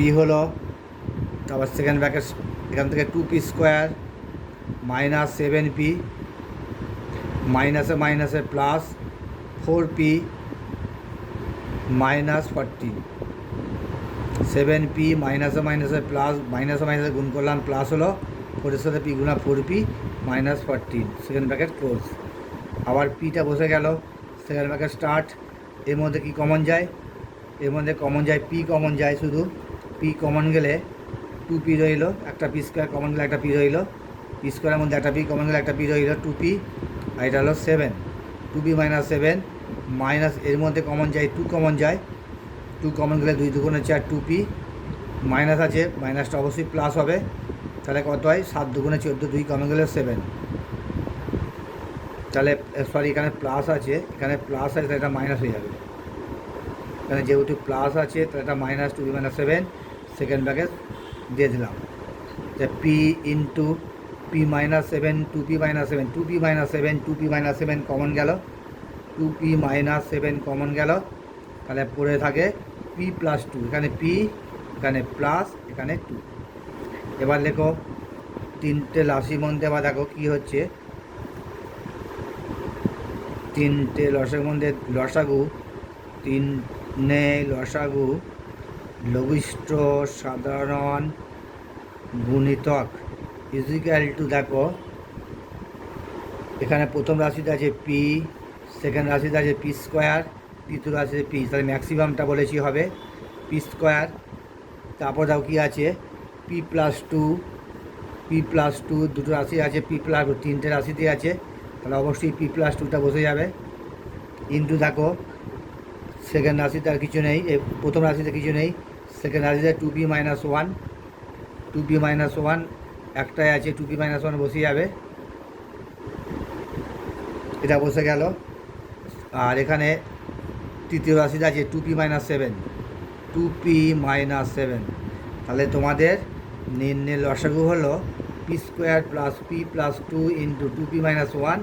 P হলো, তারপর second bracket এখান থেকে 2p স্কোয়ার মাইনাস 7p মাইনাসে মাইনাসে প্লাস 4p মাইনাস 14, 7p মাইনাসে মাইনাসে প্লাস, মাইনাসে মাইনাসে গুণ করলাম প্লাস হলো, 4-এর সাথে পি গুণা 4p minus 14, second bracket close. আবার পিটা বসে গেল, সেকেন্ড ব্র্যাকেট স্টার্ট। এর মধ্যে কি কমন যায়? এর মধ্যে কমন যায় পি, কমন যায় শুধু। পি কমন গেলে 2p রইল, একটা পি স্কোয়ার কমন গেলে একটা পি রইল, পি স্কোয়ারের মধ্যে একটা পি কমন গেলে একটা পি রইল 2p, আর এটা হলো 7, 2p মাইনাস 7 মাইনাস, এর মধ্যে কমন যায় 2, কমন যায় 2 কমন গেলে 2 2 4 2p, মাইনাস আছে, মাইনাসটা অবশ্যই প্লাস হবে, তাহলে কত হয় 7 2 14, 2 কমন গেলে 7, তাহলে সরি এখানে প্লাস আছে, এখানে প্লাস আছে, তাহলে এটা মাইনাস হয়ে যাবে। এখানে যেহেতু প্লাস আছে তাহলে এটা minus 2p minus 7, second bracket দিয়ে দিলাম, যে P into P minus 7 2p minus 7, 2p minus 7 2p minus 7 common গেল, 2p মাইনাস 7 কমন গেল, তাহলে পড়ে থাকে p প্লাস 2, এখানে p, এখানে প্লাস, এখানে 2। এবার লেখো তিনটে রাশির মধ্যে, আবার দেখো কী হচ্ছে, তিনটে লসাগুর মধ্যে লসাগু, তিনে লসাগু লঘিষ্ঠ সাধারণ গুণিতক ইজিক্যাল টু, দেখো এখানে প্রথম রাশিতে আছে পি, সেকেন্ড রাশিতে আছে পি স্কোয়ার, তৃতীয় রাশিতে পি, তাহলে ম্যাক্সিমামটা বলেছি হবে পি স্কোয়ার। তারপর দাও কী আছে পি প্লাস 2, পি প্লাস 2 দুটো রাশি আছে, পি প্লাস তিনটে রাশিতে আছে, তাহলে অবশ্যই পি প্লাস 2টা বসে যাবে, ইন্টু দেখো সেকেন্ড রাশিতে আর কিছু নেই, প্রথম রাশিতে কিছু নেই, সেকেন্ড রাশিতে 2p মাইনাস 1, 2p মাইনাস 1 একটাই আছে, 2p মাইনাস 1 বসে যাবে, এটা বসে গেল। আর এখানে তৃতীয় রাশিতে আছে 2p মাইনাস 7, 2p মাইনাস 7, তাহলে তোমাদের নির্ণয় লসাগু হলো P square plus P plus 2 into 2p minus 1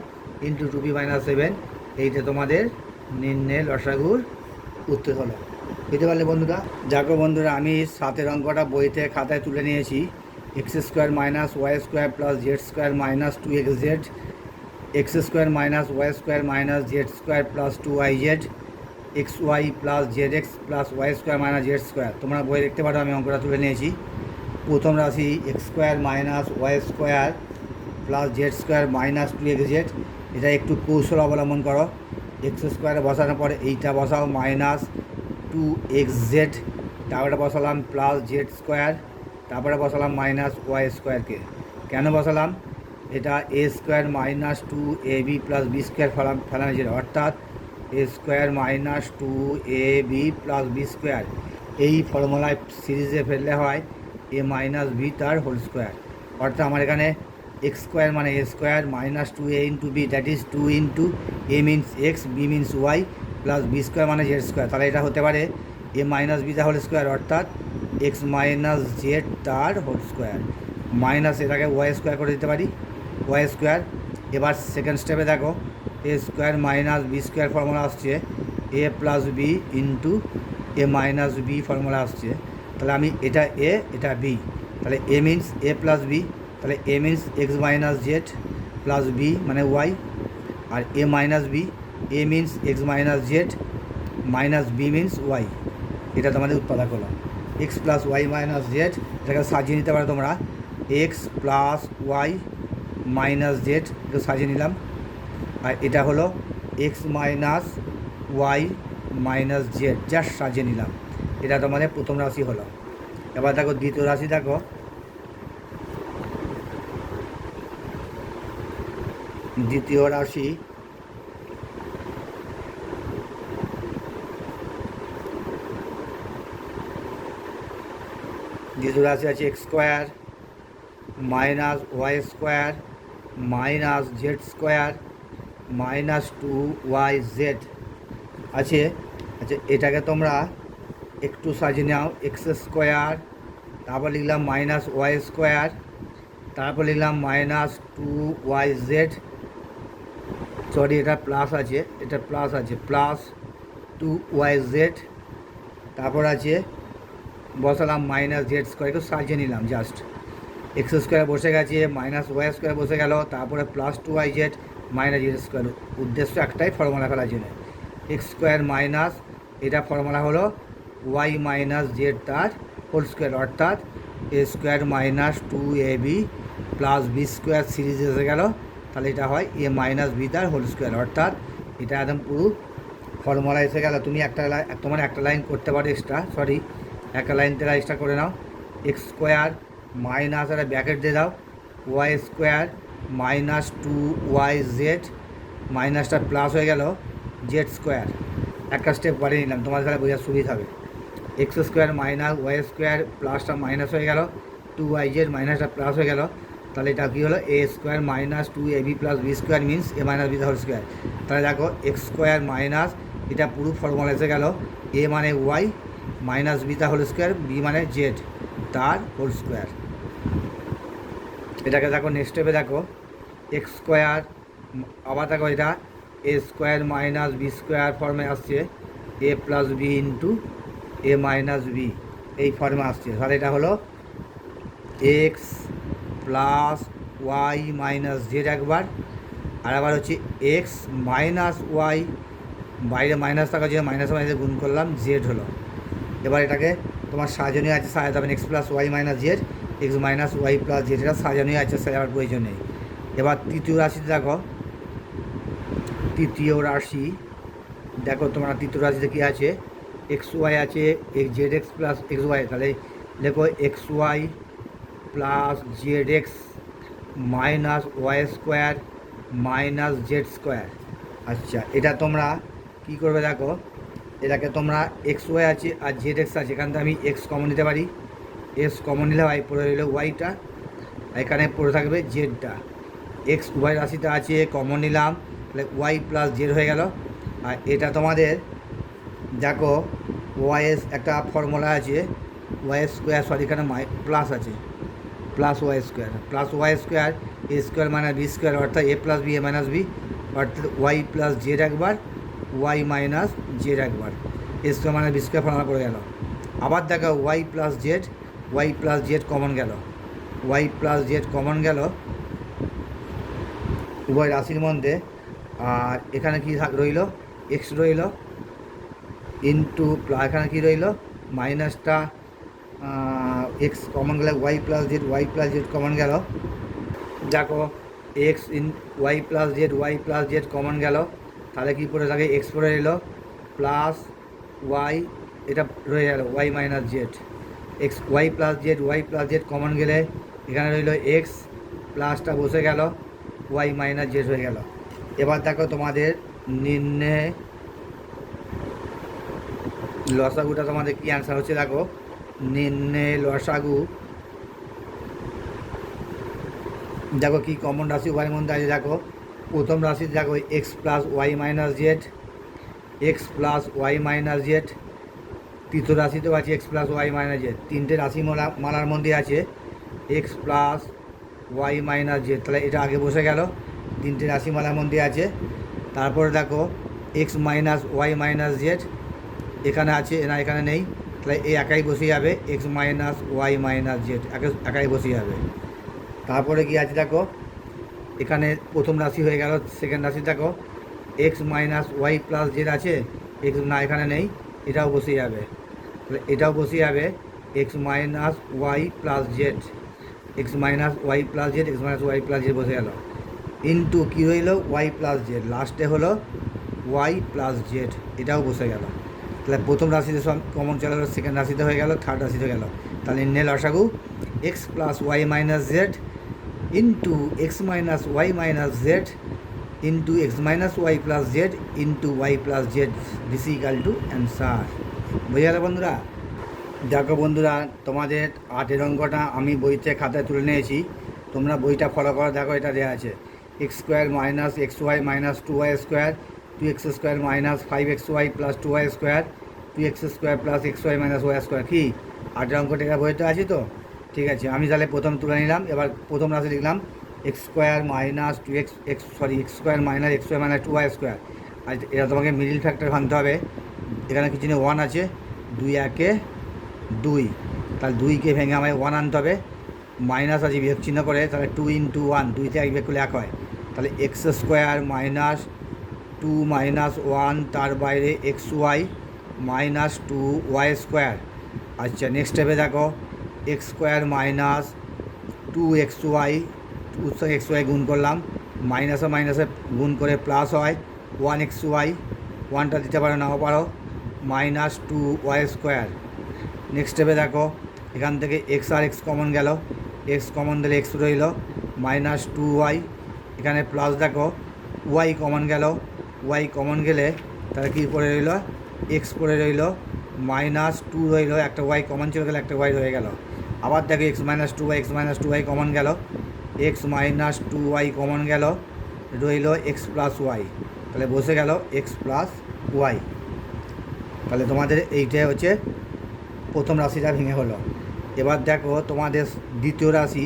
into 2p minus 7, এইটা তোমাদের নির্ণয় লসাগুর উত্তর হলো। বুঝতে পারলে বন্ধুরা? দেখো বন্ধুরা, আমি 7-এর অঙ্কটা বইতে খাতায় তুলে নিয়েছি, x square minus y square plus z square minus 2xz, x square minus y square minus Z square plus 2yz, x y plus z x plus y square minus Z square. তোমরা বই দেখতে পারো, আমি অঙ্কটা তুলে নিয়েছি। প্রথম রাশি x square minus y square plus z square minus 2xz, এটা একটু কৌশল অবলম্বন করো। এক্স স্কোয়ারে বসানোর পরে এইটা বসাও মাইনাস 2xz, তারপরে বসালাম প্লাস জেড স্কোয়ার, তারপরে বসালাম মাইনাস ওয়াই স্কোয়ারকে। কেন বসালাম? এটা এ square minus 2ab plus B square ফেলানো ছিল, অর্থাৎ A square minus 2ab plus B square, এই ফর্মুলায় সিরিজে ফেললে হয় এ মাইনাস বি তার হোল স্কোয়ার, অর্থাৎ আমার এখানে এক্স স্কোয়ার মানে A square minus 2a into B, that is 2 into A means X, B means Y plus B square মানে জেড স্কোয়ার, তাহলে এটা হতে পারে এ মাইনাস বি তার হোল স্কোয়ার, অর্থাৎ এক্স মাইনাস জেড তার হোল স্কোয়ার, মাইনাস এটাকে Y square করে দিতে পারি, ওয়াই স্কোয়ার। এবার সেকেন্ড স্টেপে দেখো A square minus B square formula আসছে, এ প্লাস বি ইন্টু এ মাইনাস বি ফর্মুলা আসছে, তাহলে আমি এটা এ এটা বি, তাহলে A means A plus B, তাহলে A means X minus Z plus B মানে ওয়াই, আর A minus B, A means X minus Z minus B means Y, এটা তোমাদের উৎপাদক হলো x plus y minus z. এটাকে সাজিয়ে নিতে পারো তোমরা, x plus y minus z, এটা সাজিয়ে নিলাম, আর এটা হলো x minus y minus z, just সাজিয়ে নিলাম, এটা তোমাদের প্রথম রাশি হলো। এবার দেখো দ্বিতীয় রাশি, দেখো দ্বিতীয় রাশি আছে x square minus y square minus Z square minus 2yz আছে। আচ্ছা, এটাকে তোমরা একটু সাজিয়ে নাও, এক্স স্কোয়ার, তারপর লিখলাম মাইনাস ওয়াই স্কোয়ার, তারপর লিখলাম মাইনাস 2yz, সরি এটা প্লাস আছে, এটা প্লাস আছে, প্লাস 2yz, তারপর আছে বসালাম মাইনাস জেড স্কোয়ার, একটু সাজিয়ে নিলাম জাস্ট। এক্স স্কোয়ার বসে গেছে, মাইনাস ওয়াই স্কোয়ার বসে গেল, তারপরে plus two Y Z minus Z square. উদ্দেশ্য একটাই, ফর্মুলা ফেলার জন্য। এক্স স্কোয়ার মাইনাস, এটা ফর্মুলা হলো ওয়াই মাইনাস জেড তার হোল স্কোয়ার, অর্থাৎ A square minus two A B plus B square series এসে গেল, তাহলে এটা হয় এ মাইনাস বি তার হোল স্কোয়ার, অর্থাৎ এটা একদম পুরো ফর্মুলা এসে গেল। তুমি তোমার একটা লাইন করতে পারো এক্সট্রা, সরি একটা লাইন তেরা এক্সট্রা করে নাও। এক্স স্কোয়ার মাইনাস একটা ব্র্যাকেট দিয়ে দাও, y square minus two Y z, মাইনাসটা প্লাস হয়ে গেল জেড স্কোয়ার। একটা স্টেপ বাড়িয়ে নিলাম, তোমার তাহলে বোঝার সুবিধা হবে। X square minus y square, প্লাসটা মাইনাস হয়ে গেল, টু ওয়াই জেড মাইনাসটা প্লাস হয়ে গেল, তাহলে এটা কী হলো a square minus two A B plus B square means a minus b whole square. তাহলে দেখো এক্স স্কোয়ার মাইনাস, এটা পুরো ফর্মুলা এসে গেল, এ মানে ওয়াই মাইনাস বি তার হোল স্কোয়ার, বি মানে জেড তার হোল স্কোয়ার। এটাকে দেখো নেক্সট স্টেপে দেখো এক্স স্কোয়ার, আবার দেখো এটা এ স্কোয়ার মাইনাস বি স্কোয়ার ফর্মে আসছে, এ প্লাস বি ইন্টু এ মাইনাস বি এই ফর্মে আসছে। তাহলে এটা হলো x plus y minus z একবার, আর আবার হচ্ছে এক্স মাইনাস ওয়াই, বাইরে মাইনাস থাকার জন্য মাইনাস মাইনাসে গুণ করলাম, জেড হলো। এবার এটাকে তোমার সাজানো আছে, সাজাতে হবে x plus y minus z, x minus y plus z, এটা সাজানো আছে, সাজাবার প্রয়োজন নেই। এবার তৃতীয় রাশিতে দেখো, তৃতীয় রাশি দেখো তোমরা তৃতীয় রাশিতে কী আছে, এক্স ওয়াই আছে, x z x plus x y, তাহলে দেখো x y plus z x minus y square minus Z square. আচ্ছা, এটা তোমরা কী করবে দেখো, এটাকে তোমরা এক্স ওয়াই আছে আর জেড এক্স আছে, এখান থেকে আমি এক্স কমন নিতে পারি, এক্স কমন নিলে ওয়াই পড়ে রইল ওয়াইটা, এখানে পড়ে থাকবে জেডটা। এক্স ওয়াই রাশিটা আছে, কমন নিলাম, তাহলে ওয়াই প্লাস জেড হয়ে গেল। আর এটা তোমাদের দেখো ওয়াইএস একটা ফর্মুলা আছে, ওয়াই স্কোয়ার, সরি এখানে প্লাস আছে, plus y square, plus y square a square minus B square, অর্থাৎ a plus b a minus b, অর্থাৎ ওয়াই প্লাস জেড একবার, ওয়াই মাইনাস জেড একবার, a square minus B square formula পড়ে গেল। আবার দেখো y plus z, y plus z common গেল, y plus z common গেল উভয় রাশির মধ্যে। আর এখানে কী রইল, এক্স রইল ইন্টু, এখানে কী রইল মাইনাসটা, এক্স কমন গেলে y plus z, y plus z common গেল। দেখো x y plus z common গেল, তাহলে কী পড়ে থাকে এক্স পড়ে এলো প্লাস ওয়াই, এটা রয়ে গেল y minus z, x y plus z common গেলে এখানে রইল এক্স, প্লাসটা বসে গেল, ওয়াই মাইনাস জেড হয়ে গেল। এবার দেখো তোমাদের নির্ণয় লসাগুটা তোমাদের কী অ্যান্সার হচ্ছে, দেখো নির্ণয় লসাগু, দেখো কি কমন রাশি ওয়াইয়ের মধ্যে আছে, দেখো প্রথম রাশি দেখো x plus y minus z, x plus y minus z. তৃতীয় রাশিতেও আছে x plus y minus z, তিনটে রাশি মালার মধ্যে আছে x plus y minus z, তাহলে এটা আগে বসে গেল, তিনটে রাশি মালার মধ্যে আছে। তারপরে দেখো x minus y minus z এখানে আছে না, এখানে নেই, তাহলে এই একাই বসে যাবে x minus y minus z, একাই বসে যাবে। তারপরে কি আছে দেখো, এখানে প্রথম রাশি হয়ে গেল, সেকেন্ড রাশি দেখো x minus y plus z আছে, এক্স না এখানে নেই, এটাও বসে যাবে, তাহলে এটাও বসে যাবে x minus y plus z, x minus y plus z, x minus y plus z বসে গেল, ইন্টু কী রইল ওয়াই প্লাস জেড, লাস্টে হলো ওয়াই প্লাস জেড, এটাও বসে গেল। তাহলে প্রথম রাশিতে সব কমন চলে গেলো, সেকেন্ড রাশিতে হয়ে গেল, থার্ড রাশিতে হয়ে গেল। তাহলে নির্ণয় লসাগু x plus y minus z into x minus y minus z into x minus y plus z into y plus z, this equal to answer. বুঝে গেল বন্ধুরা? দেখো বন্ধুরা, তোমাদের 8 অঙ্কটা আমি বইতে খাতায় তুলে নিয়েছি, তোমরা বইটা ফলো করো। দেখো এটা দেওয়া আছে x square minus x y minus two y square, two x square minus 5x y plus two y square, two x square plus x y minus y square. কি 8 অঙ্কটা এটা বইতে আছে তো? ঠিক আছে, আমি তাহলে প্রথম তুলে নিলাম। এবার প্রথম রাশি লিখলাম x square minus two x x square minus x y minus two y square. আর এটা তোমাকে মিডিল ফ্যাক্টর ভাঙতে হবে, এখানে কিছু নেই, 1 আছে, 2 একে 2, তাহলে 2কে ভেঙে আমায় 1 আনতে হবে, মাইনাস আছে বিয়োগ চিহ্ন করে, তাহলে 2 ইন্টু 1, 2 থেকে 1 বিয়োগ করলে 1 হয়, তাহলে এক্স স্কোয়ার মাইনাস 2 মাইনাস 1 তার বাইরে x y minus 2 y square. আচ্ছা নেক্সট স্টেপে দেখো x square minus 2 x y, 2 সঙ্গে এক্স ওয়াই গুণ করলাম, মাইনাসে মাইনাসে গুণ করে প্লাস হয় 1 এক্স ওয়াই, 1টা দিতে পারো নাও পারো, মাইনাস 2 ওয়াই স্কোয়ার। নেক্সট স্টেপে দেখো এখান থেকে এক্স আর এক্স কমন গেল, এক্স কমন দিলে এক্স রইল মাইনাস 2 ওয়াই, এখানে প্লাস দেখো ওয়াই কমন গেল, ওয়াই কমন গেলে তাহলে কী পড়ে রইল, এক্স পড়ে রইল, মাইনাস 2 রইল, একটা ওয়াই কমন চলে গেলে একটা ওয়াই রয়ে গেল। আবার দেখো x minus 2 y, x minus 2 y common গেল, এক্স মাইনাস 2 ওয়াই কমন গেল, রইল এক্স প্লাস ওয়াই, তাহলে বসে গেল এক্স প্লাস ওয়াই। তাহলে তোমাদের এইটাই হচ্ছে প্রথম রাশিটা ভেঙে হলো। এবার দেখো তোমাদের দ্বিতীয় রাশি,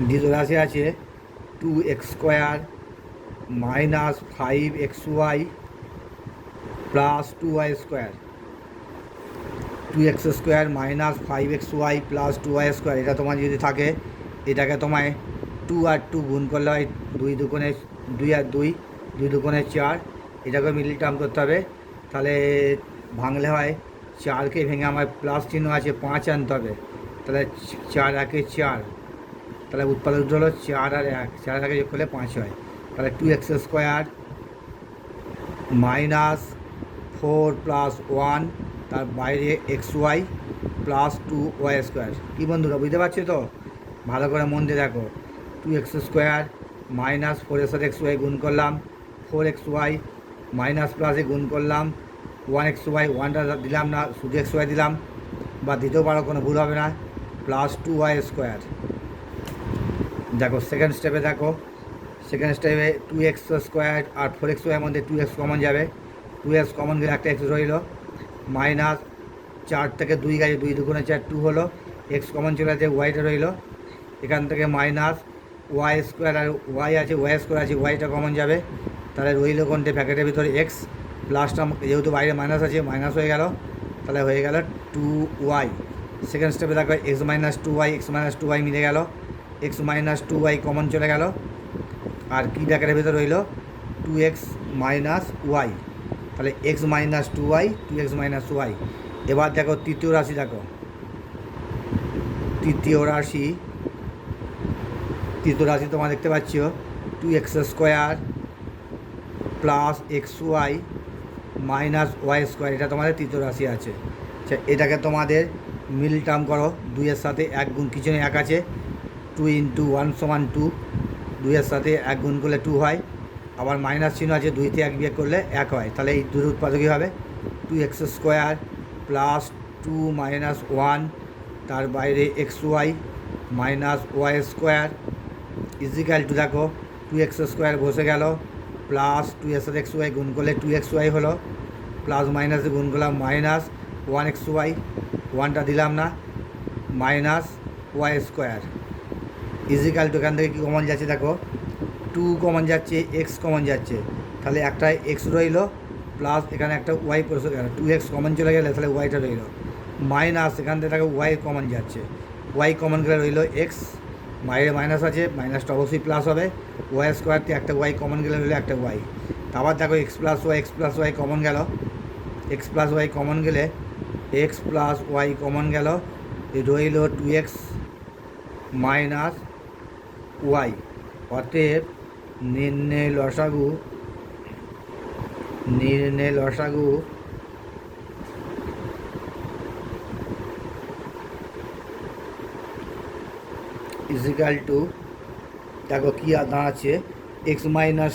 দ্বিতীয় রাশি আছে 2x square minus 5xy plus 2y square, 2x square minus 5xy plus 2y square. এটা তোমার যদি থাকে এটাকে তোমায় 2 আর 2 গুণ করলে হয় 2 দুগুণে 2 আর 2, 2 দুগুণে 4, এটাকে মিডল টার্ম করতে হবে, তাহলে ভাঙলে হয় 4কে ভেঙে আমার প্লাস চিহ্ন আছে 5 আনতে হবে, তাহলে 4 একে 4, তাহলে উৎপাদক হলো 4 আর 1, 4 একে যোগ করলে 5 হয়, তাহলে 2x স্কোয়ার মাইনাস 4 প্লাস 1 তার বাইরে x y plus 2 y square. কী বন্ধুরা বুঝতে পারছো তো? ভালো করে মন দিয়ে দেখো, 2x স্কোয়ার মাইনাস 4 এর সাথে এক্স ওয়াই গুণ করলাম, 4xy মাইনাস প্লাসে গুণ করলাম 1xy, 1টা দিলাম না শুধু এক্স ওয়াই দিলাম, বা দিতেও পারো কোনো ভুল হবে না, প্লাস 2y স্কোয়ার। দেখো সেকেন্ড স্টেপে দেখো, সেকেন্ড স্টেপে 2x স্কোয়ার আর 4xy এর মধ্যে 2x কমন যাবে, 2x কমন গেলে একটা এক্স রইল, মাইনাস 4 থেকে 2 গেছে, 2 দুগুণে 4 2 হলো, এক্স কমন চলে আছে ওয়াইটা রইল, এখান থেকে মাইনাস ওয়াই স্কোয়ার আর ওয়াই আছে, ওয়াই স্কোয়ার আছে, ওয়াইটা কমন যাবে, তাহলে রইল কোনটে প্যাকেটের ভিতরে এক্স, প্লাসটা যেহেতু বাইরে মাইনাস আছে মাইনাস হয়ে গেল, তাহলে হয়ে গেল 2y। সেকেন্ড স্টেপে দেখো x minus 2y, x minus 2y মিলে গেল, এক্স মাইনাস 2y কমন চলে গেল, আর কি ব্র্যাকেটের ভিতরে রইল 2x মাইনাস ওয়াই, তাহলে x minus 2y, 2x minus y. এবার দেখো তৃতীয় রাশি, দেখো তৃতীয় রাশি, তৃতীয় রাশি তোমরা দেখতে পাচ্ছ 2x square plus x y minus y square, এটা তোমাদের তৃতীয় রাশি আছে। আচ্ছা এটাকে তোমাদের মিল টার্ম করো, 2-এর সাথে 1 গুণ, কিছু নেই 1 আছে, 2 ইন্টু 1 সমান 2, 2-এর সাথে 1 গুণ করলে 2 হয়, আবার মাইনাস চিহ্ন আছে, 2 থেকে 1 বিয়োগ করলে 1 হয়, তাহলে এই দুটো উৎপাদকই হবে 2x স্কোয়ার প্লাস 2 মাইনাস 1 তার বাইরে x y minus y square is equal to দেখো 2x স্কোয়ার বসে গেল, প্লাস 2 এর সাথে এক্স ওয়াই গুণ করলে 2xy হলো, প্লাস মাইনাসে গুণ করলাম মাইনাস 1xy, 1টা দিলাম না, minus y square is equal to, এখান থেকে কী কমন যাচ্ছে দেখো 2 কমন যাচ্ছে, এক্স কমন যাচ্ছে, তাহলে একটা এক্স রইল, প্লাস এখানে একটা ওয়াই পড়ে গেল, 2x কমন চলে গেলে তাহলে ওয়াইটা রইল, মাইনাস এখান থেকে দেখো ওয়াই কমন যাচ্ছে, ওয়াই কমন গেলে রইল এক্স, বাইরে মাইনাস আছে, মাইনাসটা অবশ্যই প্লাস হবে, ওয়াই স্কোয়ারতে একটা ওয়াই কমন গেলে রইল একটা ওয়াই, আবার দেখো এক্স প্লাস ওয়াই কমন গেল, এক্স প্লাস ওয়াই কমন গেলে এক্স প্লাস ওয়াই কমন গেল, রইল 2x মাইনাস ওয়াই। অতএব নির্ণয় লসাগু ইজিক্যাল টু দেখো কী দাঁড়াচ্ছে এক্স মাইনাস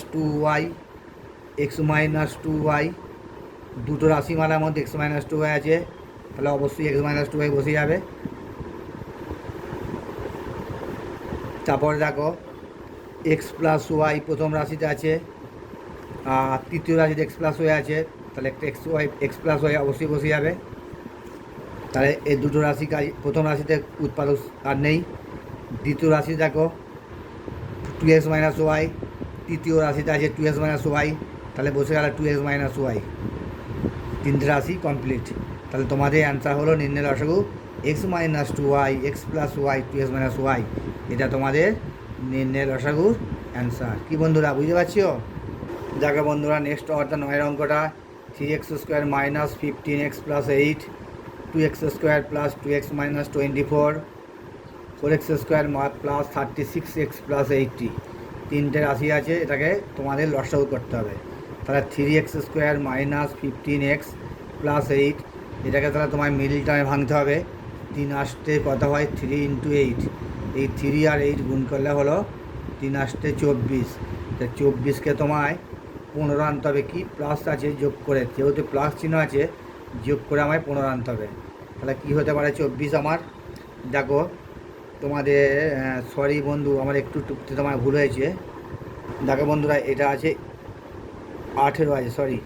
2y, দুটো রাশিমালার মধ্যে এক্স মাইনাস 2y আছে, তাহলে অবশ্যই এক্স মাইনাস 2y বসে যাবে। তারপরে দেখো এক্স প্লাস ওয়াই প্রথম রাশিতে আছে, আর তৃতীয় রাশিতে এক্স প্লাস ওয়াই আছে, তাহলে একটা এক্স প্লাস ওয়াই অবশ্যই বসে যাবে, তাহলে এই দুটো রাশি কাজ, প্রথম রাশিতে উৎপাদক আর নেই। দ্বিতীয় রাশি দেখো 2x মাইনাস ওয়াই, তৃতীয় রাশিতে আছে 2x মাইনাস ওয়াই, তাহলে বসে গেল 2x মাইনাস ওয়াই, তিনটে রাশি কমপ্লিট। তাহলে তোমাদের অ্যান্সার হলো নির্ণয় লসাগু x minus two y x plus y 2x minus y. এটা তোমাদের নির্ণয় লসাগুর অ্যান্সার। কি বন্ধুরা বুঝতে পারছো? দেখো বন্ধুরা নেক্সট অর্থাৎ 9 অঙ্কটা 3x square minus 15x plus 8, 2x square plus 2x minus 24, 4x square plus 36x plus 80। তিনটে রাশি আছে, এটাকে তোমাদের লসাগু করতে হবে। তাহলে 3x square minus 15x plus 8, এটাকে তাহলে তোমার মিডল টার্মে ভাঙতে হবে। 3 আসতে কত হয় 3 ইন্টু 8, এই 3 আর 8 গুণ করলে হলো 3 আসতে 24। তো 24কে তোমায় 15 আনতে হবে, কি প্লাস আছে যোগ করে, যেহেতু প্লাস চিহ্ন আছে যোগ করে আমায় 15 আনতে হবে। তাহলে কী হতে পারে 24 আমার। দেখো তোমাদের সরি বন্ধু, আমার একটু টুকতে তোমার ভুল হয়েছে। দেখো বন্ধুরা এটা আছে 18 আছে, সরি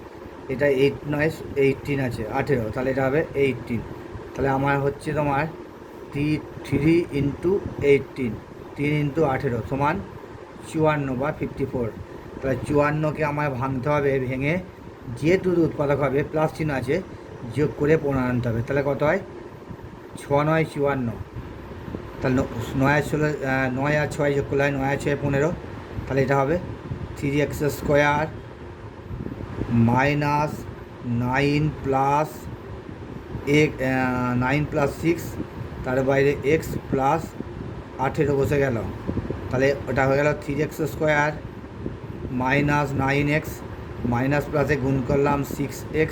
এটা 8 নয় 18 আছে, 18, তাহলে এটা হবে 18। তাহলে আমার হচ্ছে তোমার 3 ইন্টু 18, 3 ইন্টু 18 সমান 54 বা 54। তাহলে 54কে আমায় ভাঙতে হবে, ভেঙে যেহেতু উৎপাদক হবে প্লাস চিহ্ন আছে যোগ করে 15 আনতে হবে। তাহলে কত হয় 6 9 54। তাহলে 9 আর 16 9 আর 6 যোগ করলে হয় 9 আর 6 15। তাহলে এটা হবে 3x square minus 9 plus 9 plus 6, তার বাইরে এক্স প্লাস 18 বসে গেল। তাহলে ওটা হয়ে গেল 3x square minus 9x minus প্লাসে গুণ করলাম 6x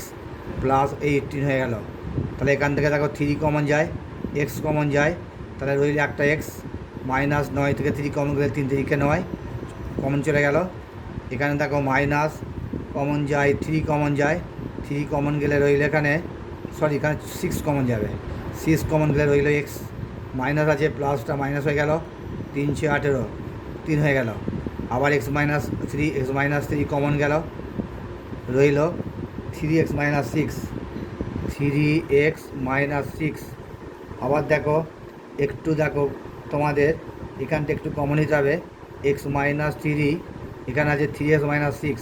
প্লাস 18 হয়ে গেল। তাহলে এখান থেকে দেখো 3 কমন যায়, এক্স কমন যায়, তাহলে রইল একটা এক্স। মাইনাস 9 থেকে 3 কমন গেলে 3 3 9 কমন চলে গেল। এখানে দেখো মাইনাস কমন যায়, 3 কমন যায়, 3 কমন গেলে রইল এখানে, সরি এখানে 6 কমন যাবে, 6 কমন গেলে রইল এক্স। মাইনাস আছে প্লাসটা মাইনাস হয়ে গেল, 3 6 18 3 হয়ে গেল। আবার এক্স মাইনাস 3 কমন গেল, রইল 3x মাইনাস 6, 3x মাইনাস 6। আবার দেখো একটু দেখো তোমাদের এখানটা একটু কমন নিতে হবে, এক্স মাইনাস 3, এখানে আছে 3x মাইনাস 6,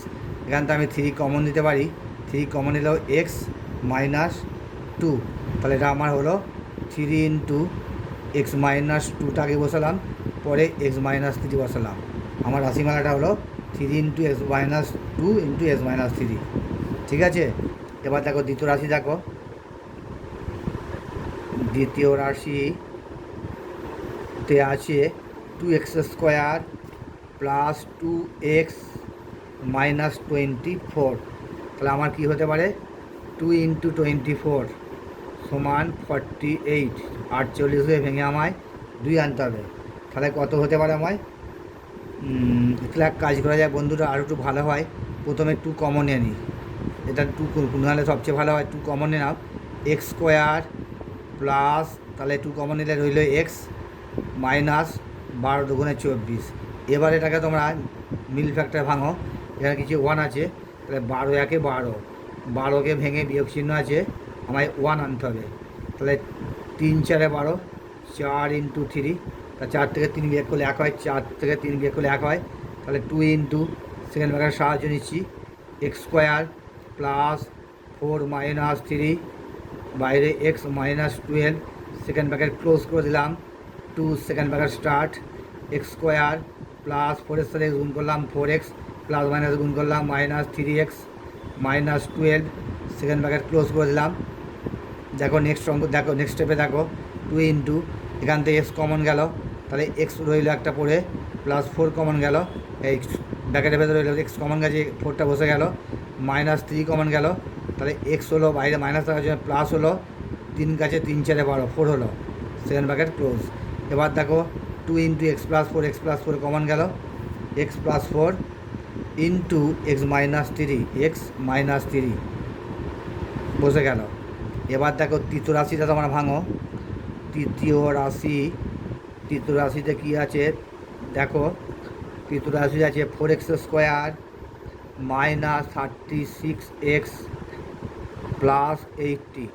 এখান থেকে আমি 3 কমন দিতে পারি, 3 কমন নিলেও এক্স মাইনাস 2। তাহলে এটা আমার হলো 3 ইন্টু এক্স মাইনাস 2টাকে বসালাম, পরে এক্স মাইনাস 3 বসালাম। আমার রাশিমালাটা হলো 3 into x minus 2 into x minus 3। ঠিক আছে, এবার দেখো দ্বিতীয় রাশি দেখো, দ্বিতীয় রাশিতে আছে 2x square plus 2x minus 24। তাহলে আমার কি হতে পারে 2 ইন্টু 24 সমান 48, 48 হয়ে ভেঙে আমায় 2 আনতে হবে। তাহলে কত হতে পারে আমায়, তাহলে এক কাজ করা যায় বন্ধুরা, আরও একটু ভালো হয়, প্রথমে 2 কমন নিয়ে নিই, এটা 2 নাহলে সবচেয়ে ভালো হয়, 2 কমন নিয়ে নাও, এক্স স্কোয়ার প্লাস, তাহলে 2 কমন নিলে রইল এক্স মাইনাস 12 দুগুণে 24। এবার এটাকে তোমরা মিল ফ্যাক্টর ভাঙো, এখানে কিছু 1 আছে, তাহলে 12 একে 12, 12কে ভেঙে বিয়োগ চিহ্ন আছে, আমায় 1 আনতে হবে। তাহলে 3 4 12, 4 ইন্টু 3, তা 4 থেকে 3 বিয়োগ করলে 1 হয়, 4 থেকে 3 বিয়োগ করলে 1 হয়। তাহলে 2 ইন্টু সেকেন্ড ব্র্যাকেটের সাহায্য নিচ্ছি, এক্স স্কোয়ার প্লাস 4 মাইনাস 3, বাইরে x minus 12, second bracket close করে দিলাম, 2 second bracket start, x square plus 4 এর সাথে গুণ করলাম 4x প্লাস মাইনাস গুণ করলাম minus 3x minus 12, second bracket close করে দিলাম। দেখো নেক্সট অঙ্ক, দেখো নেক্সট স্টেপে দেখো 2 ইন্টু, এখান থেকে এক্স কমন গেল, তাহলে এক্স রইল একটা পড়ে, প্লাস 4 কমন গেল, এই ব্র্যাকেটের ভেতরে রইল এক্স কমন গেছে, 4টা বসে গেল, মাইনাস 3 কমন গেল, তাহলে এক্স হলো বাইরে মাইনাস থাকার জন্য প্লাস হলো, 3 কাছে 3 4 12, 4 হলো, সেকেন্ড ব্র্যাকেট ক্লোজ। এবার দেখো 2 into x plus 4, x plus 4 common গেল, x plus 4 into x minus 3, x minus 3 বসে গেল। এবার দেখো তৃতীয় রাশিটা তোমরা ভাঙো, তৃতীয় রাশিতে কী আছে দেখো, তৃতীয় রাশি আছে 4x square minus 36x plus 80।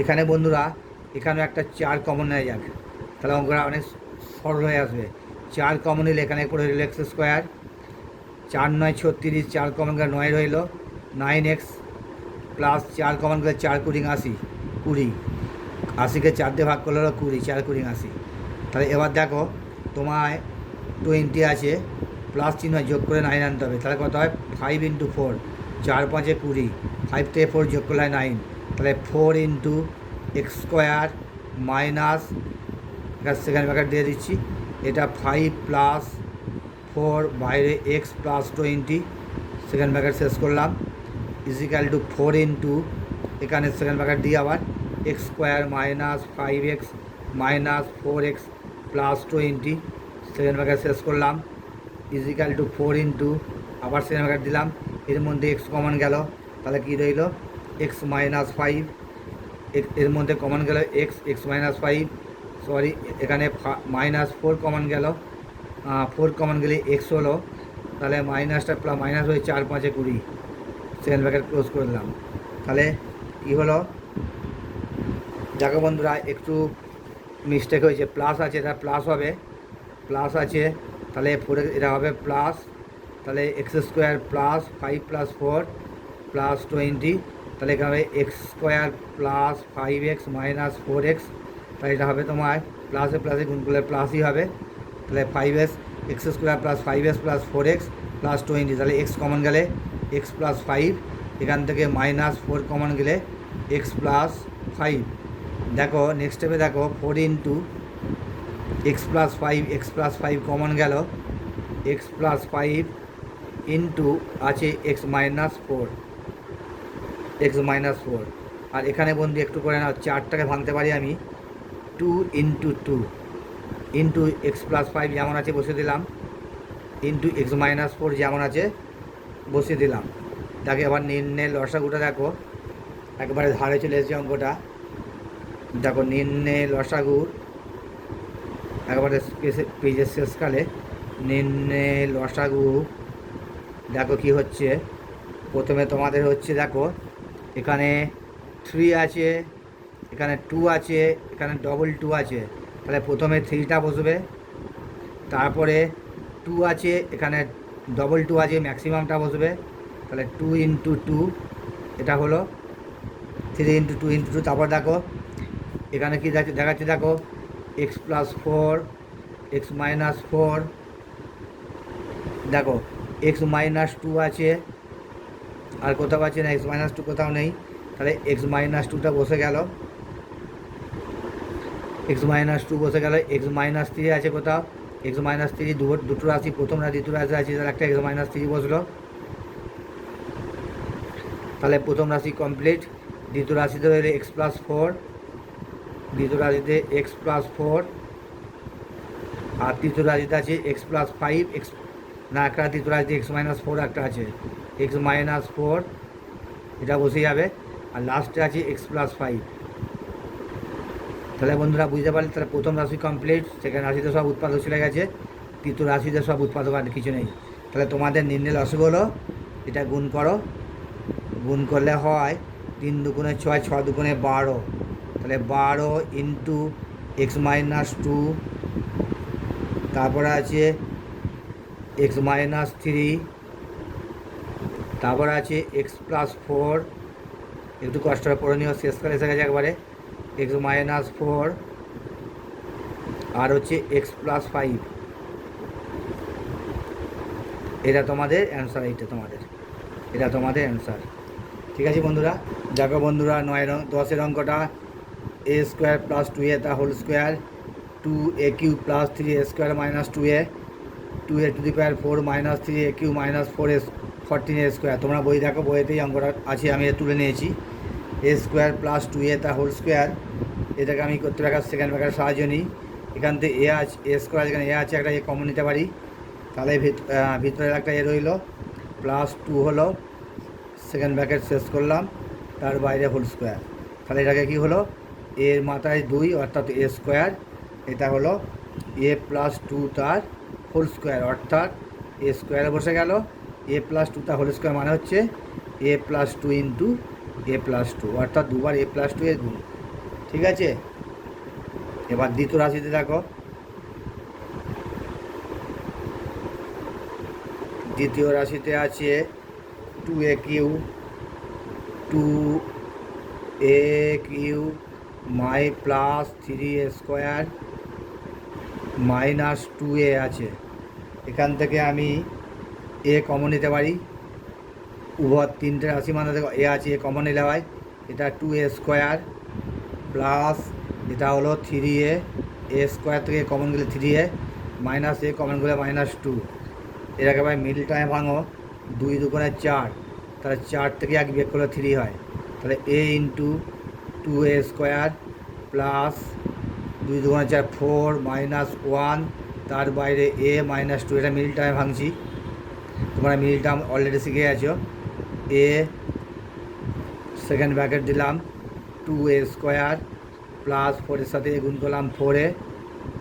এখানে বন্ধুরা এখানেও একটা 4 কমন নেওয়া যাক, তাহলে অঙ্কটা অনেক সরল হয়ে আসবে। 4 কমন নিলে এখানে পড়ে রইল এক্স স্কোয়ার 4 9 36, 4 কমন গেলে 9 রইল, 9x প্লাস 4 কমন গেলে 4 কুড়ি 80, 20, 80কে 4 দিয়ে ভাগ করলে হলো 20, 4 কুড়ি 80। তাহলে এবার দেখো তোমায় 20 আছে, প্লাস চিহ্ন যোগ করে 9 আনতে হবে। তাহলে কত হয় 5 × 4, 4 5 20, 5 থেকে 4 যোগ করলে 9, তাহলে 4 × x² মাইনাস, সেকেন্ড ব্র্যাকেট দিয়ে দিচ্ছি, এটা 5 প্লাস 4 বাইরে x প্লাস 20, সেকেন্ড ব্র্যাকেট শেষ করলাম, ইজিক্যাল টু 4 × এখানে সেকেন্ড ব্র্যাকেট দিয়ে আবার x² minus 5x minus 4x plus 20, second bracket শেষ করলাম, ইজিক্যাল টু 4 × আবার সেকেন্ড ব্র্যাকেট দিলাম, এর মধ্যে x কমন গেল, তাহলে কী রইল x মাইনাস 5, এর মধ্যে কমন গেল x মাইনাস 5, সরি এখানে মাইনাস 4 কমন গেল, 4 কমন গেলে x হলো, তাহলে মাইনাসটা মাইনাস হয়ে 4 5 20, সেকেন্ড ব্র্যাকেট ক্লোজ করে দিলাম। তাহলে কী হলো দেখো বন্ধুরা, একটু মিস্টেক হয়েছে, প্লাস আছে, এটা প্লাস হবে, প্লাস আছে, তাহলে 4 এটা হবে প্লাস, তাহলে x² প্লাস 5 প্লাস 4 প্লাস 20, তাহলে এখানে হবে x² plus 5x minus 4x, তাহলে এটা হবে তোমার প্লাসে প্লাসে গুণ করলে প্লাসই হবে, তাহলে 5s x² plus 5s plus 4x plus 20, তাহলে x কমন গেলে x প্লাস 5, এখান থেকে মাইনাস 4 কমন গেলে x প্লাস 5। দেখো নেক্সট স্টেপে দেখো 4 × x plus 5, x plus 5 common গেল, x প্লাস 5 ইন্টু আছে x মাইনাস 4, x মাইনাস 4, আর এখানে বন্ধু একটু করে নাও, 4টাকে ভাঙতে পারি আমি 2 × 2 ইন্টু x প্লাস 5 যেমন আছে বসিয়ে দিলাম, ইন্টু x মাইনাস 4 যেমন আছে বসিয়ে দিলাম। তাকে আবার নির্ণয় লসাগুটা দেখো, একবারে ধারে চলে এসেছে অঙ্কটা, দেখো নির্ণয় লসাগু একবারে পেজের শেষকালে, নির্ণয় লসাগু দেখো কি হচ্ছে, প্রথমে তোমাদের হচ্ছে দেখো এখানে 3 আছে, এখানে 2 আছে, এখানে ডবল 2 আছে, তাহলে প্রথমে 3টা বসবে, তারপরে 2 আছে, এখানে ডবল 2 আছে, ম্যাক্সিমামটা বসবে, তাহলে 2 × 2 এটা হলো 3 × 2 × 2, তারপর দেখো এখানে কী দেখাচ্ছে দেখো x প্লাস 4, x মাইনাস 4, দেখো x মাইনাস 2 আছে, আর কোথাও আছে না, x মাইনাস 2 কোথাও নেই, তাহলে x মাইনাস 2টা বসে গেল, x মাইনাস 2 বসে গেল, x মাইনাস 3 আছে কোথাও, x মাইনাস 3 দুটো রাশি, প্রথম রাশি দ্বিতীয় রাশি আছে, তাহলে একটা x মাইনাস 3 বসলো, তাহলে প্রথম রাশি কমপ্লিট। দ্বিতীয় রাশিতে রইলে x প্লাস 4, দ্বিতীয় রাশিতে x প্লাস 4, আর তৃতীয় রাশিতে আছে x প্লাস 5, x না একটা তৃতীয় রাশিতে x মাইনাস 4 একটা আছে, x মাইনাস 4 এটা বসে যাবে, আর লাস্টে আছে x প্লাস 5। তাহলে বন্ধুরা বুঝতে পারলে, তাহলে প্রথম রাশি কমপ্লিট, সেকেন্ড রাশিতে সব উৎপাদক চলে গেছে, তৃতীয় রাশিতে সব উৎপাদক আর কিছু নেই। তাহলে তোমাদের নির্ণয় লসাগু হলো, এটা গুণ করো, গুণ করলে হয় 3 দুগুণে 6, 6 দুগুণে 12, তাহলে 12 ইন্টু x মাইনাস 2, তারপরে আছে x মাইনাস 3, তারপরে আছে x প্লাস 4, একটু কষ্ট করে পড়ে নিও, শেষকালে এসে গেছে একবারে, x মাইনাস 4, আর হচ্ছে x প্লাস 5, এটা তোমাদের অ্যান্সার, এটা তোমাদের অ্যান্সার। ঠিক আছে বন্ধুরা, দেখো বন্ধুরা 10 অঙ্কটা a² প্লাস 2a তা whole square, 2a³ plus 3a² minus 2a, 2a⁴ minus 3a³ minus 4a 14a²। তোমরা বই দেখো, বইয়েতেই অঙ্কটা আছে, আমি তুলে নিয়েছি। a² প্লাস 2a তা হোল স্কোয়ার, এটাকে আমি করতে পারি সেকেন্ড ব্র্যাকেট সাহায্য নিই, এখান থেকে এ আছে, a² এখানে এ আছে, একটা এ কমন নিতে পারি, তাহলে ভিতরে একটা এ রইল, প্লাস 2 হলো, সেকেন্ড ব্র্যাকেট শেষ করলাম, তার বাইরে হোল স্কোয়ার, তাহলে এটাকে কী হলো, এর মাথায় 2 অর্থাৎ a², এটা হলো a প্লাস 2 তার হোল স্কোয়ার, অর্থাৎ a² বসে গেল, a প্লাস 2 তার হোল স্কোয়ার মানে হচ্ছে a plus 2 into a plus 2, অর্থাৎ দুবার a প্লাস 2 এর গুণ। ঠিক আছে, এবার দ্বিতীয় রাশিতে দেখো, দ্বিতীয় রাশিতে আছে 2AQ, 2AQ মাই plus 3A square minus 2A আছে। এখান থেকে আমি এ কমন নিতে পারি। উভয় তিনটে রাশি মানে দেখো এ আছে, এ কমন নিলে হয় এটা 2A স্কোয়ার প্লাস এটা হলো 3A, এ স্কোয়ার থেকে কমন গেলে 3A মাইনাস এ কমন গেলে -2। এটাকে ভাই মিডল টাইমে ভাঙো, 2 দুগুণে 4, তাহলে 4 থেকে 1 বিয়োগ করলে 3 হয়। তাহলে A into 2A square plus 2 দুগুণে 4 4 -1, তার বাইরে A -2। এটা মিডল টাইমে ভাঙছি, তোমরা মিডল টার্ম অলরেডি শিখে গেছো। এ সেকেন্ড ব্র্যাকেট দিলাম 2A স্কোয়ার প্লাস 4-এর সাথে এ গুণ করলাম 4A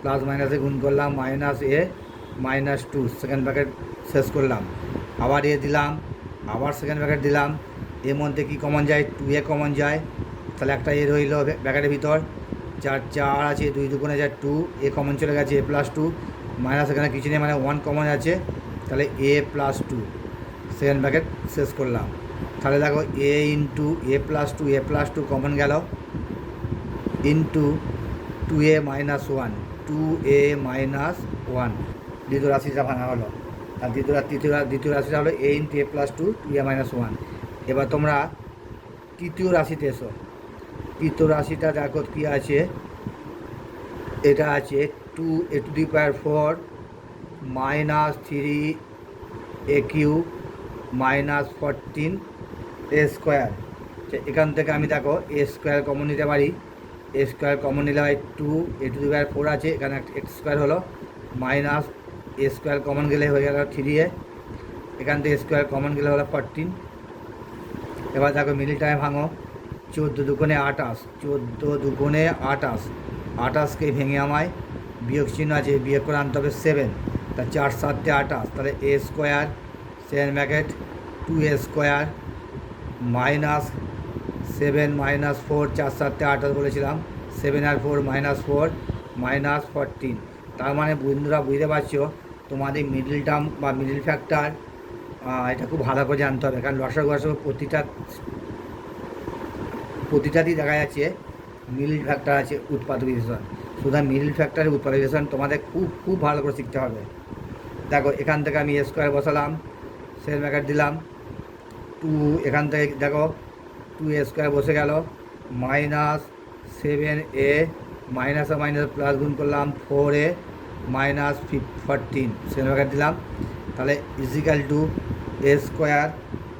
প্লাস মাইনাসে গুণ করলাম -A -2, সেকেন্ড ব্র্যাকেট শেষ করলাম। আবার এ দিলাম, আবার সেকেন্ড ব্র্যাকেট দিলাম, এর মধ্যে কী কমন যায়, 2A কমন যায়, তাহলে একটা এ রইল ব্র্যাকেটের ভিতর। 4 আছে, 2 দুগুণে 4 2, এ কমন চলে গেছে A+2 মাইনাস এখানে কিছু নেই মানে 1 কমন আছে, তাহলে A+2 সেকেন্ড ব্র্যাকেট শেষ করলাম। তাহলে দেখো A ইন্টু A+2 কমন গেল ইন্টু 2A -1, 2A -1 দ্বিতীয় রাশিটা ভাঙা হলো। আর দ্বিতীয় রাশিটা হলো A ইন্টু A+2 2A -1। এবার তোমরা তৃতীয় রাশিতে এসো। তৃতীয় রাশিটা দেখো কী আছে, এটা আছে 2A⁴ -3AQ -14A স্কোয়ার। এখান থেকে আমি দেখো A স্কোয়ার কমন নিতে পারি। A স্কোয়ার কমন নিলে হয় 2A⁴ আছে, এখানে X স্কোয়ার হলো মাইনাস A স্কোয়ার কমন গেলে হয়ে গেল 3A, এখান থেকে স্কোয়ার কমন গেলে হলো 14। এবার দেখো মিডিল টাইমে ভাঙো, 14 দুগুণে 28, 14 দুগুণে 28, 28কে ভেঙে আমায় বিয়োগ চিহ্ন আছে, বিয়োগ করে আনতে হবে 7, তা 4 7 28, তাহলে A square second bracket 2A square -7 -4, 4 7 28 বলেছিলাম, 7 আর 4 -4 -14। তার মানে বন্ধুরা বুঝতে পারছো তোমাদের মিডল টার্ম বা মিডল ফ্যাক্টর এটা খুব ভালো করে জানতে হবে, কারণ লসাগু প্রতিটাতেই দেখা যাচ্ছে মিডল ফ্যাক্টর আছে উৎপাদক বিশেষণ। সুতরাং মিডল ফ্যাক্টরের উৎপাদক বিশেষণ তোমাদের খুব ভালো করে শিখতে হবে। দেখো এখান থেকে আমি A স্কোয়ার বসালাম, সেকেন্ড ব্র্যাকেট দিলাম 2, এখান থেকে দেখো 2A স্কোয়ার বসে গেল -7A মাইনাসে মাইনাস প্লাস গুণ করলাম 4A -14, সেকেন্ড ব্র্যাকেট দিলাম, তাহলে ইজিক্যাল টু A স্কোয়ার।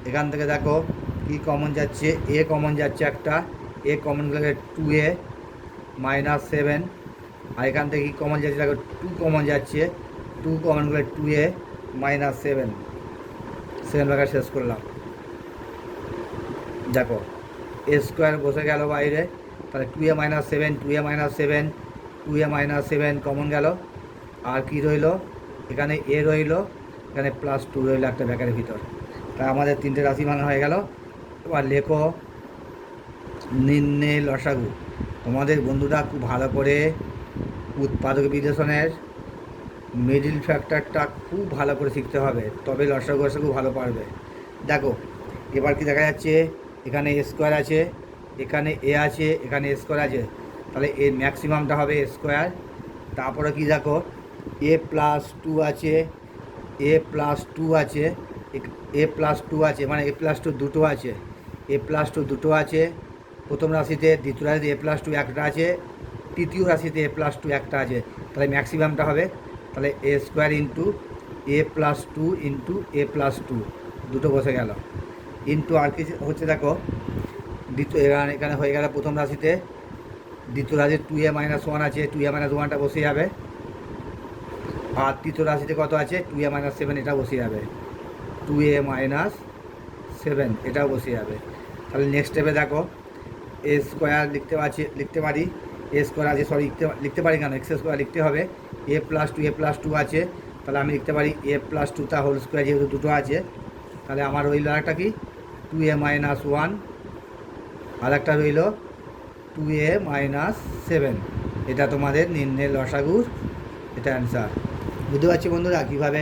এখান থেকে দেখো কি কমন যাচ্ছে, A কমন যাচ্ছে একটা, A কমন গেলে 2A -7, আর এখান থেকে কি কমন যাচ্ছে দেখো 2 কমন যাচ্ছে, 2 কমন গেলে 2A -7, সেকেন্ড ব্র্যাকেট শেষ করলাম। দেখো A স্কোয়ার বসে গেল বাইরে, তাহলে 2A -7 2A -7 কমন গেল, আর কি রইল এখানে A রইল, এখানে +2 রইল একটা ব্র্যাকেটের ভিতর। তাই আমাদের তিনটে রাশি ভাঙা হয়ে গেল। এবার লেখো নির্ণয় লসাগু। তোমাদের বন্ধুরা খুব ভালো করে উৎপাদক বিশেষণের মিডিল ফ্যাক্টরটা খুব ভালো করে শিখতে হবে, তবে লসাগু ভালো পারবে। দেখো এবার কি দেখা যাচ্ছে, এখানে A স্কোয়ার আছে, এখানে A আছে, এখানে A স্কোয়ার আছে, তাহলে এর ম্যাক্সিমামটা হবে A স্কোয়ার। তারপরে কি দেখো A+2 আছে, A+2 আছে, A+2 আছে, মানে A+2 দুটো আছে, A+2 দুটো আছে প্রথম রাশিতে, দ্বিতীয় রাশিতে A+2 একটা আছে, তৃতীয় রাশিতে A+2 একটা আছে, তাহলে ম্যাক্সিমামটা হবে, তাহলে A square into A+2 into A+2 দুটো বসে গেল, ইন্টু আর কি হচ্ছে দেখো দ্বিতীয় এখানে হয়ে গেল প্রথম রাশিতে, দ্বিতীয় রাশিতে 2A -1 আছে, 2A -1টা বসে যাবে, আর তৃতীয় রাশিতে কত আছে 2A -7, এটা বসে যাবে, 2A -7 এটাও বসে যাবে। তাহলে নেক্সট স্টেপে দেখো A স্কোয়ার লিখতে পারি, A স্কোয়ার আছে, সরি লিখতে পারি কেন, X স্কোয়ার লিখতে হবে, A+2 আছে, তাহলে আমি লিখতে পারি A+2 তা হোল স্কোয়ার, যেহেতু দুটো আছে, তাহলে আমার রইল একটা কি 2A -1, আর একটা রইল 2A -7। এটা তোমাদের নির্ণয় লসাগুর এটা অ্যান্সার। বুঝতে পারছি বন্ধুরা কীভাবে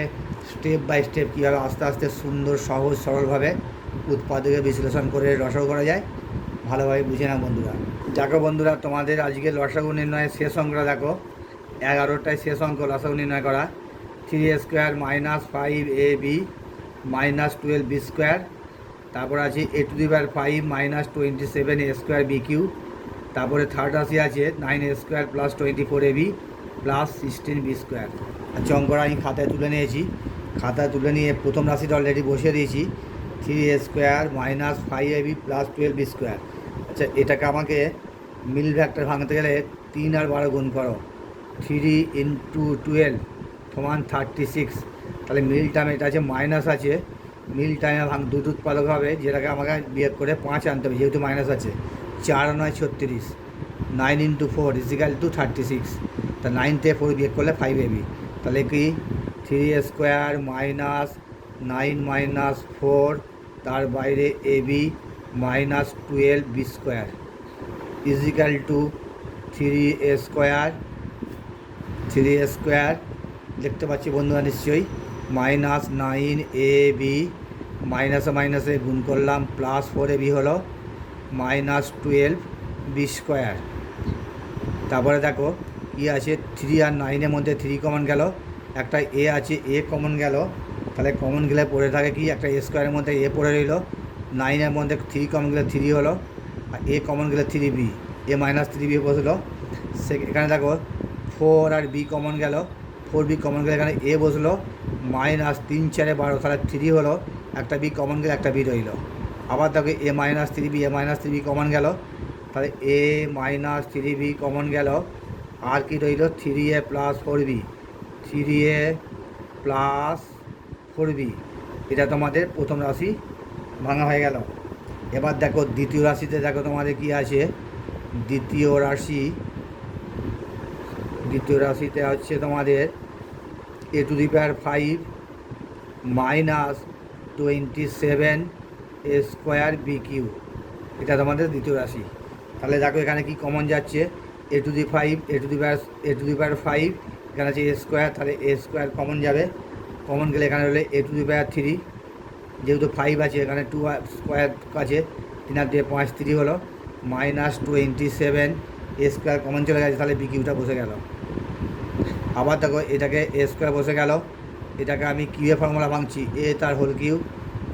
স্টেপ বাই স্টেপ কীভাবে আস্তে আস্তে সুন্দর সহজ সরলভাবে উৎপাদকে বিশ্লেষণ করে লসাগু করা যায় ভালোভাবে বুঝে না বন্ধুরা। দেখো বন্ধুরা, তোমাদের আজকে লসাগু নির্ণয়ের শেষ অঙ্কটা দেখো, 11টায় শেষ অঙ্ক লসাগু নির্ণয় করা। 3a square minus 5ab minus 12b square, তারপর আছে a⁵ minus 27a square b cube, তারপরে থার্ড রাশি আছে 9a square plus 24ab plus 16b square. আচ্ছা, অঙ্কটা আমি খাতায় তুলে নিয়েছি। খাতায় তুলে নিয়ে প্রথম রাশিটা অলরেডি বসিয়ে দিয়েছি, 3a square minus 5ab plus 12b square. আচ্ছা, এটাকে আমাকে মিল ভ্যাক্টর ভাঙতে গেলে 3 আর 12 গুণ করো, 3 ইন্টু 12 সমান 36। তাহলে মিল টাইম এটা আছে মাইনাস আছে, মিল টাইমে দুধ উৎপাদক হবে, যেটাকে আমাকে বিয়োগ করে 5 আনতে হবে যেহেতু মাইনাস আছে। 4 9 36, 9 ইন্টু 4 ইজিক্যাল টু 36। তা 9 থেকে 4 বিয়োগ করলে 5ab। তাহলে কি 3a স্কোয়ার মাইনাস 9 মাইনাস 4 তার বাইরে ab minus 12b square is equal to 3a square দেখতে পাচ্ছি বন্ধুরা নিশ্চয়ই, মাইনাস 9ab মাইনাসে মাইনাসে গুণ করলাম প্লাস 4ab হলো মাইনাস 12b স্কোয়ার। তারপরে দেখো কী আছে, 3 আর 9-এর মধ্যে 3 কমন গেল, একটা এ আছে এ কমন গেল, তাহলে কমন গেলে পড়ে থাকে কি একটা এ স্কোয়ারের মধ্যে এ পড়ে রইল, 9-এর মধ্যে 3 কমন গেলে 3 হলো, আর এ কমন গেলে 3b, এ মাইনাস 3b বসলো। এখানে দেখো 4 আর বি কমন গেল, 4b কমন গেলে এখানে এ বসলো, মাইনাস 3 4 12, তাহলে 3 হলো, একটা বি কমন গেলে একটা বি রইল। আবার দেখো এ মাইনাস 3b কমন গেল, তাহলে এ মাইনাস 3b কমন গেল, আর কি রইল 3a plus 4b, 3a plus 4b। এটা তোমাদের প্রথম রাশি ভাঙা হয়ে গেল। এবার দেখো দ্বিতীয় রাশিতে দেখো তোমাদের কি আছে, দ্বিতীয় রাশিতে হচ্ছে তোমাদের a⁵ minus 27 a square b cube, এটা তোমাদের দ্বিতীয় রাশি। তাহলে দেখো এখানে কি কমন যাচ্ছে, a⁵, এখানে আছে এ স্কোয়ার, তাহলে এ স্কোয়ার কমন যাবে, কমন গেলে এখানে হলে a⁵, যেহেতু 5 আছে এখানে 2 স্কোয়ার আছে, 3 আর 2 5 3 হলো, মাইনাস 27 এ স্কোয়ার কমন চলে গেছে, তাহলে বি কিউটা বসে গেল। আবার দেখো এটাকে এ স্কোয়ার বসে গেল, এটাকে আমি কিউএ ফর্মুলা ভাঙছি, এ তার হোল কিউ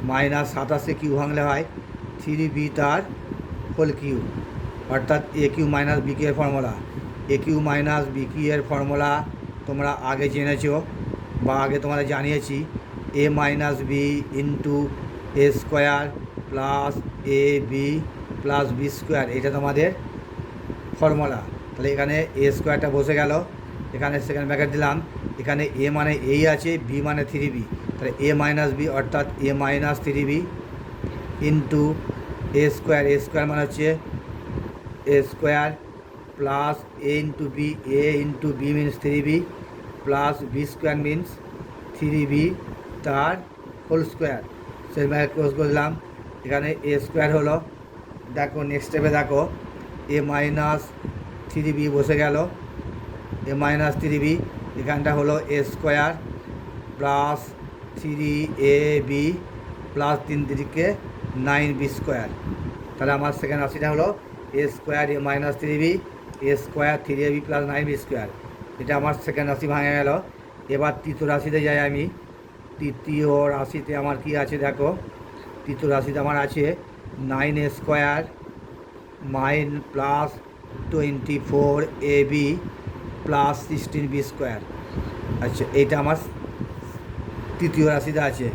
মাইনাস 27 কিউ ভাঙলে হয় 3b তার হোল কিউ, অর্থাৎ এ কিউ মাইনাস বি কিউ এর ফর্মুলা। এ কিউ মাইনাস বি কিউ এর ফর্মুলা তোমরা আগে জেনেছো বা আগে তোমাদের জানিয়েছি, এ minus B into a square plus A B plus B square, এটা তোমাদের ফর্মুলা। তাহলে এখানে এ স্কোয়ারটা বসে গেল, এখানে সেকেন্ড ব্র্যাকেট দিলাম, এখানে এ মানে এই আছে, বি মানে 3b, তাহলে এ মাইনাস বি অর্থাৎ a minus 3b into a square মানে হচ্ছে a square plus a into b means 3b plus B square means 3b তার হোল স্কোয়ার। সেই ব্র্যাকেট ক্লোজ করলাম, এখানে এ স্কোয়ার হলো। দেখো নেক্সট স্টেপে দেখো এ মাইনাস 3b বসে গেল, এ মাইনাস 3b, এখানটা হলো a square plus 3ab plus 3 3 9b square. তাহলে আমার সেকেন্ড রাশিটা হলো a square a minus 3b a square 3ab plus 9b square, এটা আমার সেকেন্ড রাশি ভাঙা গেল। এবার তৃতীয় রাশিতে যাই আমি। তৃতীয় রাশিতে আমার কি আছে দেখো, তৃতীয় রাশিতে আমার আছে 9a square plus 24ab plus 16b square. আচ্ছা, এইটা আমার তৃতীয় রাশিতে আছে।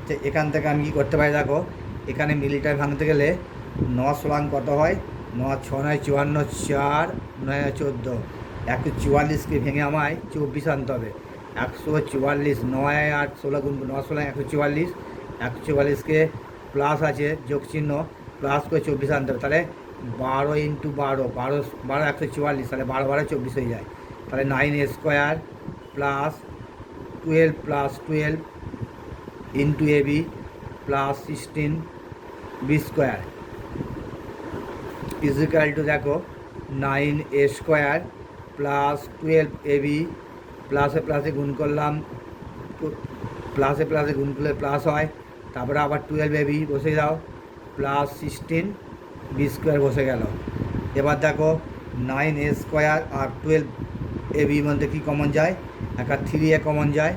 তো এখান থেকে আমি কী করতে পারি দেখো, এখানে মিলিটারি ভাঙতে গেলে 9 সমান কত হয়, 9 6 9 54, 4 9 14, 144কে ভেঙে আমায় 24 আনতে হবে। 144, 9 8 16 গুণ 9 16 144, 144কে প্লাস আছে যোগ চিহ্ন, প্লাস করে 24 আনতে হবে। তাহলে 12 ইন্টু 12 144, তাহলে 12 12 24 হয়ে যায়। তাহলে 9a square plus 12 into ab plus 16b square is equal to দেখো 9a স্কোয়ার প্লাস 12ab প্লাসে প্লাসে গুণ করলাম প্লাসে প্লাসে গুণ করলে প্লাস হয়, তারপরে আবার 12ab বসে দাও, প্লাস 16b² বসে গেল। এবার দেখো 9a² আর 12ab মধ্যে কী কমন যায়, একটা 3a কমন যায়,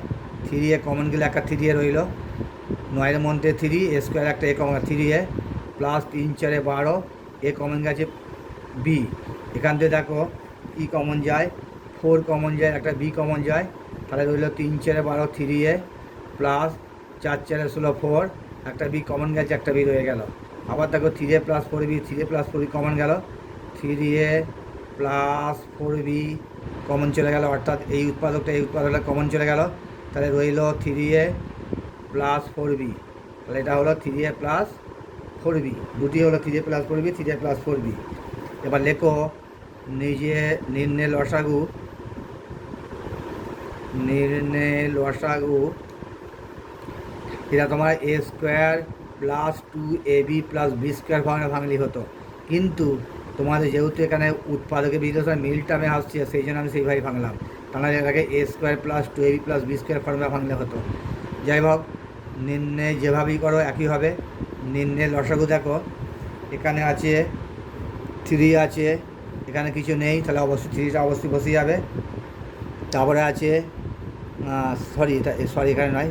3a কমন গেলে একটা 3a রইল, 9-এর মধ্যে 3a² একটা a common, 3a plus 3-4 12, a common গেছে b, এখান থেকে দেখো কী কমন যায়, 4 কমন যায়, একটা b কমন যায়, তাহলে রইল 3-4 12 3a প্লাস 4-4 16 4, একটা b কমন গেছে, একটা b রয়ে গেল। আবার দেখো 3a plus 4b, 3a plus 4b common গেল, 3a প্লাস 4b কমন চলে গেল, অর্থাৎ এই উৎপাদকটা কমন চলে গেল, তাহলে রইল 3a প্লাস 4b, তাহলে এটা হলো 3a প্লাস 4b, দুটি হলো 3a plus 4b, 3a plus 4b। এবার লেখো নির্ণয় লসাগু, এটা তোমার a² plus 2ab plus b² ভাঙলি হতো, কিন্তু তোমাদের যেহেতু এখানে উৎপাদকের বিশ্লেষণ মিল টার্মে আসছে, সেই জন্য আমি সেইভাবেই ভাঙলাম, তাহলে এটাকে a² plus 2ab plus b² ফর্মে ভাঙলে হতো। যাই হোক, নির্ণয় যেভাবেই করো একই হবে। নির্ণয় লসাগু দেখো, এখানে আছে 3 আছে, এখানে কিছু নেই, তাহলে অবশ্যই 3টা অবশ্যই বসে যাবে। তারপরে আছে এখানে নয়,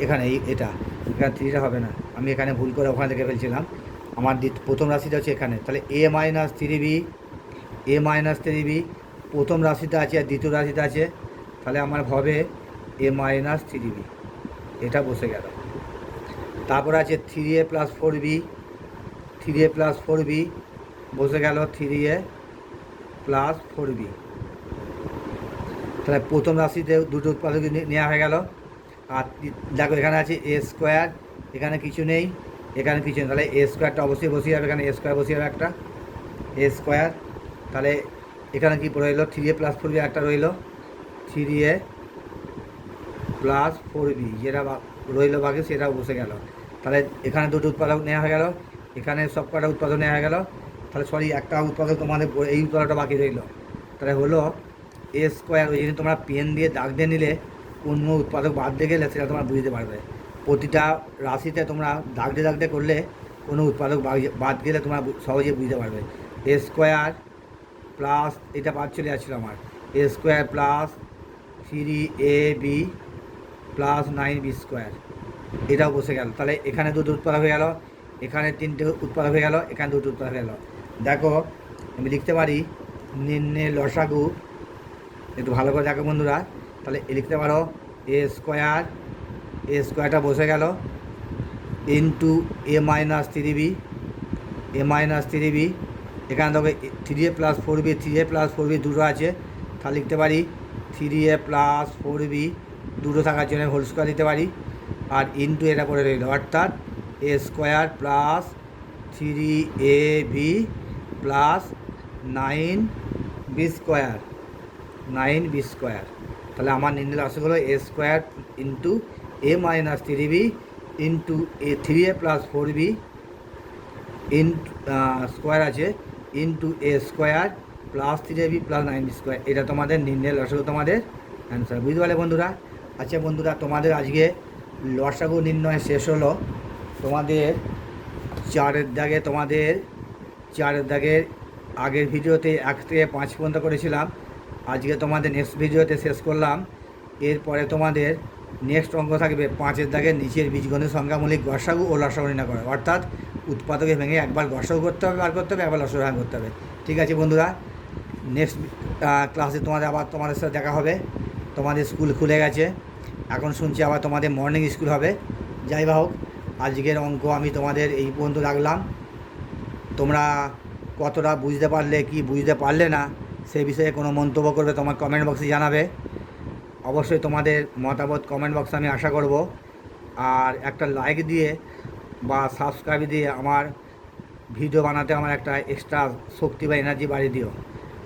এখানে এখানে 3টা হবে না, আমি এখানে ভুল করে ওখানে দেখে ফেলছিলাম। আমার প্রথম রাশিটা হচ্ছে এখানে, তাহলে a-3b প্রথম রাশিটা আছে আর দ্বিতীয় রাশিটা আছে, তাহলে আমার হবে a-3b, এটা বসে গেল। তারপর আছে 3a প্লাস 4b বসে গেল, 3a প্লাস 4b, তাহলে প্রথম রাশিতে দুটো উৎপাদক নেওয়া হয়ে গেল। আর দেখো এখানে আছে a², এখানে কিছু নেই, এখানে কিছু নেই, তাহলে a²টা অবশ্যই বসিয়ে যাবে, এখানে a² বসিয়ে যাবে একটা a², তাহলে এখানে কী রইল 3a প্লাস 4b একটা রইল, 3a প্লাস 4b যেটা রইল বাকি সেটাও বসে গেল। তাহলে এখানে দুটো উৎপাদক নেওয়া হয়ে গেল, এখানে সব কটা উৎপাদক নেওয়া হয়ে গেল, তাহলে একটা উৎপাদক তোমাদের এই উৎপাদকটা বাকি রইল, তাহলে হলো a²। ওই জন্য তোমরা পেন দিয়ে দাগ দিয়ে নিলে কোনো উৎপাদক বাদ দিয়ে গেলে সেটা তোমরা বুঝতে পারবে। প্রতিটা রাশিতে তোমরা দাগ দিয়ে করলে কোনো উৎপাদক বাদ গেলে তোমরা সহজে বুঝতে পারবে। a² প্লাস, এটা বাদ চলে যাচ্ছিলো আমার, a² plus 3ab plus 9b², এটাও বসে গেল। তাহলে এখানে দুটো উৎপাদক হয়ে গেল, এখানে 3টে উৎপাদক হয়ে গেল, এখানে দুটো উৎপাদক হয়ে গেল। দেখো আমি লিখতে পারি নির্ণয় লসাগু, একটু ভালো করে দেখো বন্ধুরা, তাহলে লিখতে পারো a²টা বসে গেল ইন্টু a-3b, এখানে দেখো 3a প্লাস 4b দুটো আছে, তাহলে লিখতে পারি 3a প্লাস 4b, দুটো থাকার জন্য হোল স্কোয়ার দিতে পারি, আর ইন্টু এটা করে রইল, অর্থাৎ a² plus 3ab plus 9b², তাহলে আমার নির্ণয় রাশি হলো a² into a-3b into 3a plus 4b into square আছে into a² plus 3ab plus 9b², এটা তোমাদের নির্ণয় লসাগু, তোমাদের অ্যান্সার। বুঝতে পারলে বন্ধুরা? আচ্ছা বন্ধুরা, তোমাদের আজকে লসাগু নির্ণয় শেষ হলো। তোমাদের চারের দাগের আগের ভিডিওতে 1 থেকে 5 পর্যন্ত করেছিলাম, আজকে তোমাদের নেক্সট ভিডিওতে শেষ করলাম। এরপরে তোমাদের নেক্সট অঙ্ক থাকবে 5-এর দাগের নিচের বীজগণিত সংখ্যামূলক গসাগু ও লসাগু নির্ণয় করা, অর্থাৎ উৎপাদকে ভেঙে একবার গসাগু করতে হবে, বার করতে হবে, একবার লসাগু ভাগ করতে হবে। ঠিক আছে বন্ধুরা, নেক্সট ক্লাসে তোমাদের সাথে দেখা হবে। তোমাদের স্কুল খুলে গেছে, এখন শুনছি আবার তোমাদের মর্নিং স্কুল হবে। যাই হোক, আজকের অঙ্ক আমি তোমাদের এই পর্যন্ত রাখলাম। তোমরা কতটা বুঝতে পারলে কি বুঝতে পারলে না সেই বিষয়ে কোনো মন্তব্য করবে তোমার কমেন্ট বক্সে জানাবে। অবশ্যই তোমাদের মতামত কমেন্ট বক্সে আমি আশা করব, আর একটা লাইক দিয়ে বা সাবস্ক্রাইব দিয়ে আমার ভিডিও বানাতে আমার একটা এক্সট্রা শক্তি বা এনার্জি বাড়িয়ে দিও।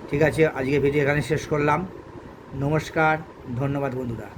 ঠিক আছে, আজকে ভিডিও এখানে শেষ করলাম। নমস্কার, ধন্যবাদ বন্ধুরা।